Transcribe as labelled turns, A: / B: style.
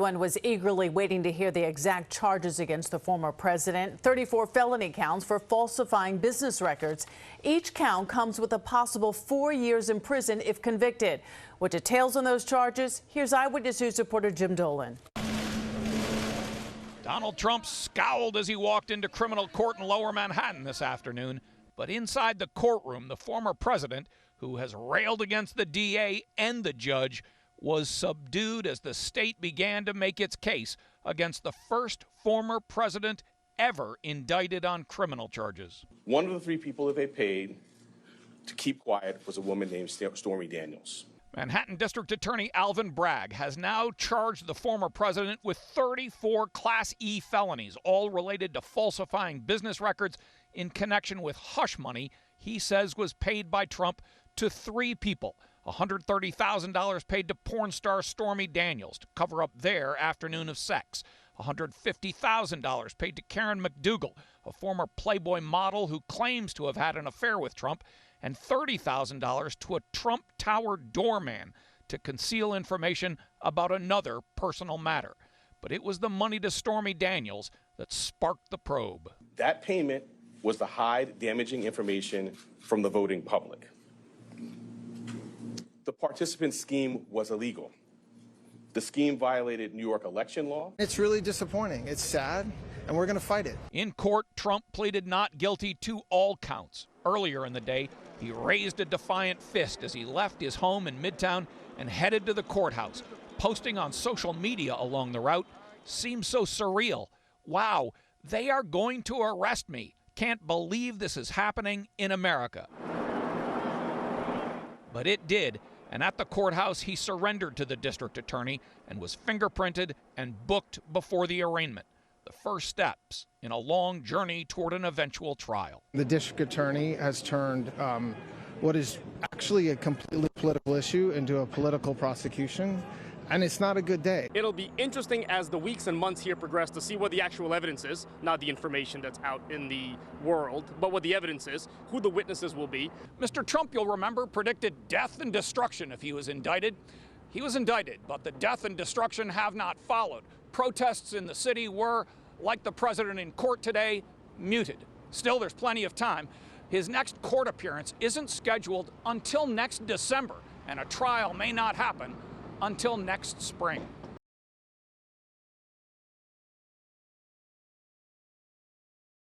A: Everyone was eagerly waiting to hear the exact charges against the former president. 34 felony counts for falsifying business records. Each count comes with a possible 4 years in prison if convicted. What details on those charges? Here's Eyewitness News reporter Jim Dolan.
B: Donald Trump scowled as he walked into criminal court in Lower Manhattan this afternoon. But inside the courtroom, the former president, who has railed against the DA and the judge, was subdued as the state began to make its case against the first former president ever indicted on criminal charges.
C: One of the 3 people that they paid to keep quiet was a woman named Stormy Daniels.
B: Manhattan District Attorney Alvin Bragg has now charged the former president with 34 Class E felonies, all related to falsifying business records in connection with hush money he says was paid by Trump to 3 people. $130,000 paid to porn star Stormy Daniels to cover up their afternoon of sex. $150,000 paid to Karen McDougal, a former Playboy model who claims to have had an affair with Trump, and $30,000 to a Trump Tower doorman to conceal information about another personal matter. But it was the money to Stormy Daniels that sparked the probe.
C: That payment was to hide damaging information from the voting public. The participant scheme was illegal. The scheme violated New York election law.
D: It's really disappointing. It's sad, and we're going to fight it.
B: In court, Trump pleaded not guilty to all counts. Earlier in the day, he raised a defiant fist as he left his home in Midtown and headed to the courthouse. Posting on social media along the route, "Seems so surreal. Wow, they are going to arrest me. Can't believe this is happening in America." But it did. And at the courthouse, he surrendered to the district attorney and was fingerprinted and booked before the arraignment. The first steps in a long journey toward an eventual trial.
D: The district attorney has turned what is actually a completely political issue into a political prosecution, and it's not a good day.
E: It'll be interesting as the weeks and months here progress to see what the actual evidence is, not the information that's out in the world, but what the evidence is, who the witnesses will be.
B: Mr. Trump, you'll remember, predicted death and destruction if he was indicted. He was indicted, but the death and destruction have not followed. Protests in the city were, like the president in court today, muted. Still, there's plenty of time. His next court appearance isn't scheduled until next December, and a trial may not happen until next spring.